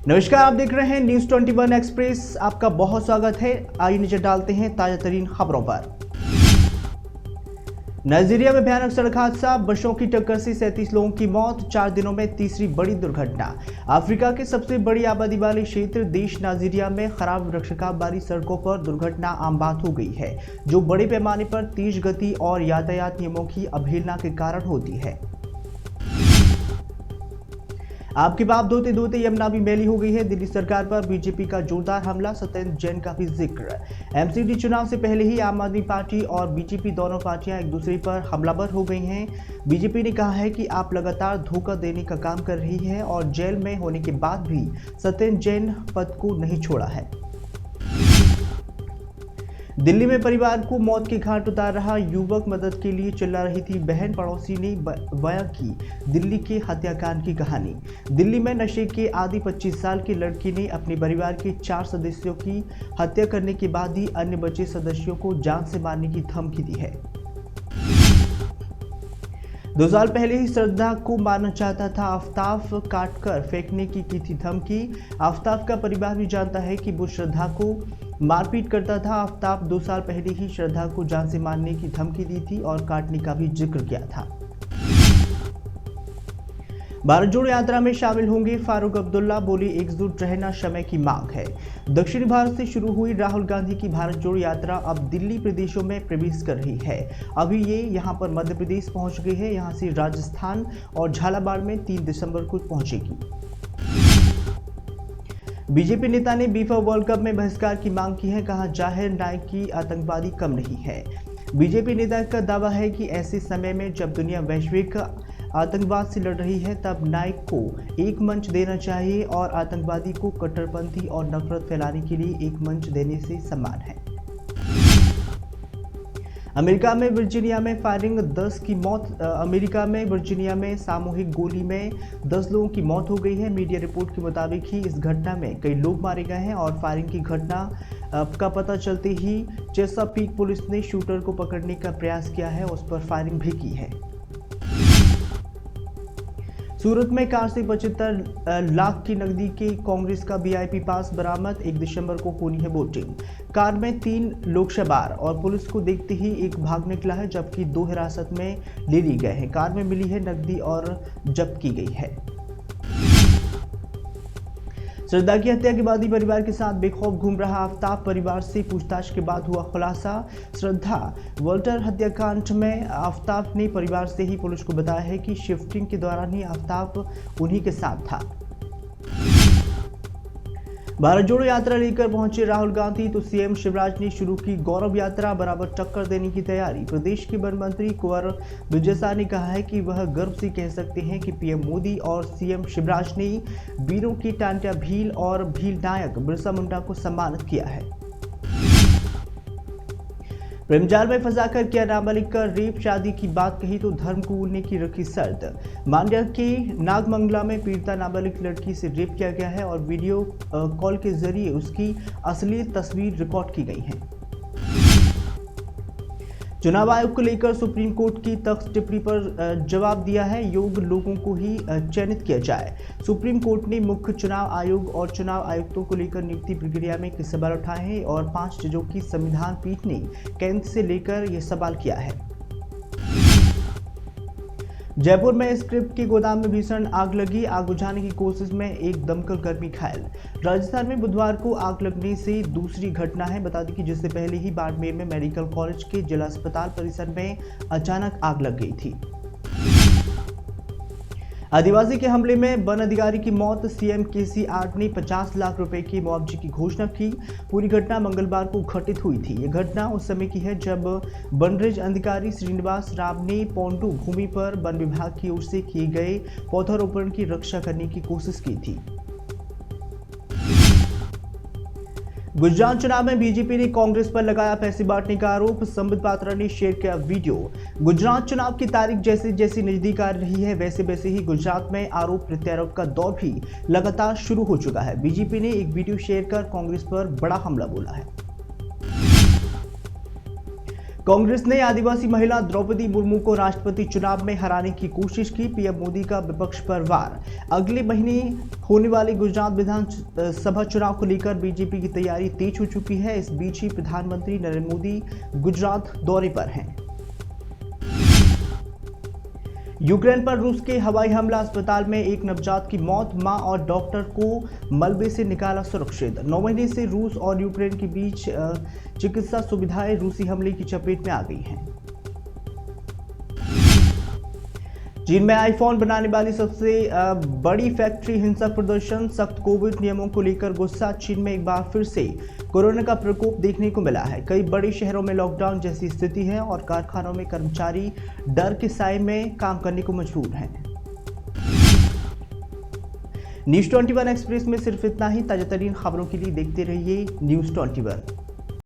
नमस्कार, आप देख रहे हैं न्यूज 21 एक्सप्रेस। आपका बहुत स्वागत है। आइए नजर डालते हैं ताजा तरीन खबरों पर। नाइजीरिया में भयानक सड़क हादसा, बसों की टक्कर से 37 लोगों की मौत। 4 दिनों में तीसरी बड़ी दुर्घटना। अफ्रीका के सबसे बड़ी आबादी वाले क्षेत्र देश नाइजीरिया में खराब रखरखाव वाली सड़कों पर दुर्घटना आम बात हो गई है, जो बड़े पैमाने पर तेज गति और यातायात नियमों की अवहेलना के कारण होती है। आपके बाप धोते धोते यमुना भी मैली हो गई है। दिल्ली सरकार पर बीजेपी का जोरदार हमला, सत्येंद्र जैन का भी जिक्र। एमसीडी चुनाव से पहले ही आम आदमी पार्टी और बीजेपी दोनों पार्टियां एक दूसरे पर हमलावर हो गई हैं। बीजेपी ने कहा है कि आप लगातार धोखा देने का काम कर रही है और जेल में होने के बाद भी सत्येंद्र जैन पद को नहीं छोड़ा है। दिल्ली में परिवार को मौत के घाट उतार रहा युवक, मदद के लिए चिल्ला रही थी बहन। पड़ोसी ने बयां की दिल्ली के हत्याकांड की कहानी। दिल्ली में नशे के आदी 25 साल की लड़की ने अपने परिवार के 4 सदस्यों की हत्या करने के बाद ही अन्य बचे सदस्यों को जान से मारने की धमकी दी है। 2 साल पहले ही श्रद्धा को मारना चाहता था आफ्ताब, काटकर फेंकने की थी धमकी। आफ्ताब का परिवार भी जानता है कि वो श्रद्धा को मारपीट करता था। आफ्ताब 2 साल पहले ही श्रद्धा को जान से मारने की धमकी दी थी और काटने का भी जिक्र किया था। भारत जोड़ो यात्रा में शामिल होंगे फारूक अब्दुल्ला, बोले एकजुट रहना समय की मांग है। दक्षिण भारत से शुरू हुई राहुल गांधी की भारत जोड़ो यात्रा अब दिल्ली प्रदेशों में प्रवेश कर रही है। अभी ये यहां पर मध्य प्रदेश पहुंच गई है। यहां से राजस्थान और झालावाड़ में 3 दिसंबर को पहुंचेगी। बीजेपी नेता ने फीफा वर्ल्ड कप में बहिष्कार की मांग की है। कहा, जाहिर नायक की आतंकवादी कम नहीं है। बीजेपी नेता का दावा है कि ऐसे समय में जब दुनिया वैश्विक आतंकवाद से लड़ रही है, तब नायक को एक मंच देना चाहिए और आतंकवादी को कट्टरपंथी और नफरत फैलाने के लिए एक मंच देने से समान है। अमेरिका में वर्जीनिया में फायरिंग, 10 की मौत। अमेरिका में वर्जीनिया में सामूहिक गोली में 10 लोगों की मौत हो गई है। मीडिया रिपोर्ट के मुताबिक ही इस घटना में कई लोग मारे गए हैं और फायरिंग की घटना का पता चलते ही चेसापीक पुलिस ने शूटर को पकड़ने का प्रयास किया है, उस पर फायरिंग भी की है। सूरत में कार से 75 लाख की नकदी के कांग्रेस का वीआईपी पास बरामद। 1 दिसंबर को होनी है वोटिंग। कार में 3 लोग सवार और पुलिस को देखते ही एक भाग निकला है, जबकि 2 हिरासत में ले लिए गए हैं। कार में मिली है नकदी और जब्त की गई है। श्रद्धा की हत्या के बाद ही परिवार के साथ बेखौफ घूम रहा आफ्ताब, परिवार से पूछताछ के बाद हुआ खुलासा। श्रद्धा वॉल्टर हत्याकांड में आफ्ताब ने परिवार से ही पुलिस को बताया है कि शिफ्टिंग के दौरान ही आफ्ताब उन्हीं के साथ था। भारत जोड़ो यात्रा लेकर पहुंचे राहुल गांधी तो सीएम शिवराज ने शुरू की गौरव यात्रा, बराबर टक्कर देने की तैयारी। प्रदेश के वन मंत्री कुंवर विजय शाह ने कहा है कि वह गर्व से कह सकते हैं कि पीएम मोदी और सीएम शिवराज ने वीरों की टांट्या भील और भील नायक बिरसा मुंडा को सम्मानित किया है। प्रेमजाल में फंसाकर किया नाबालिग का रेप, शादी की बात कही तो धर्म कूद ने की रखी शर्त। मांड्या के नागमंगला में पीड़िता नाबालिग लड़की से रेप किया गया है और वीडियो कॉल के जरिए उसकी असली तस्वीर रिकॉर्ड की गई है। चुनाव आयोग को लेकर सुप्रीम कोर्ट की सख्त टिप्पणी पर जवाब दिया है। योग्य लोगों को ही चयनित किया जाए। सुप्रीम कोर्ट ने मुख्य चुनाव आयोग और चुनाव आयुक्तों को लेकर नियुक्ति प्रक्रिया में कई सवाल उठाए हैं और 5 जजों की संविधान पीठ ने केंद्र से लेकर यह सवाल किया है। जयपुर में स्क्रिप्ट के गोदाम में भीषण आग लगी, आग बुझाने की कोशिश में एक दमकल कर्मी घायल। राजस्थान में बुधवार को आग लगने से दूसरी घटना है। बता दें कि जिससे पहले ही बाड़मेर में मेडिकल कॉलेज के जिला अस्पताल परिसर में अचानक आग लग गई थी। आदिवासी के हमले में वन अधिकारी की मौत, सीएम केसीआर ने 50 लाख रुपए के मुआवजे की घोषणा की। पूरी घटना मंगलवार को घटित हुई थी। यह घटना उस समय की है जब वनरेंज अधिकारी श्रीनिवास राव ने पोंडू भूमि पर वन विभाग की ओर से किए गए पौधारोपण की रक्षा करने की कोशिश की थी। गुजरात चुनाव में बीजेपी ने कांग्रेस पर लगाया पैसे बांटने का आरोप, संबित पात्रा ने शेयर किया वीडियो। गुजरात चुनाव की तारीख जैसे जैसे नजदीक आ रही है, वैसे वैसे ही गुजरात में आरोप प्रत्यारोप का दौर भी लगातार शुरू हो चुका है। बीजेपी ने एक वीडियो शेयर कर कांग्रेस पर बड़ा हमला बोला है। कांग्रेस ने आदिवासी महिला द्रौपदी मुर्मू को राष्ट्रपति चुनाव में हराने की कोशिश की। पीएम मोदी का विपक्ष पर वार। अगले महीने होने वाले गुजरात विधानसभा चुनाव को लेकर बीजेपी की तैयारी तेज हो चुकी है। इस बीच ही प्रधानमंत्री नरेंद्र मोदी गुजरात दौरे पर हैं। यूक्रेन पर रूस के हवाई हमला, अस्पताल में एक नवजात की मौत, मां और डॉक्टर को मलबे से निकाला सुरक्षित। 9 महीने से रूस और यूक्रेन के बीच चिकित्सा सुविधाएं रूसी हमले की चपेट में आ गई हैं। चीन में आईफोन बनाने वाली सबसे बड़ी फैक्ट्री हिंसक प्रदर्शन, सख्त कोविड नियमों को लेकर गुस्सा। चीन में एक बार फिर से कोरोना का प्रकोप देखने को मिला है। कई बड़े शहरों में लॉकडाउन जैसी स्थिति है और कारखानों में कर्मचारी डर के साए में काम करने को मजबूर हैं। न्यूज़ 21 एक्सप्रेस में सिर्फ इतना ही। ताजा तरीन खबरों के लिए देखते रहिए न्यूज़ 21।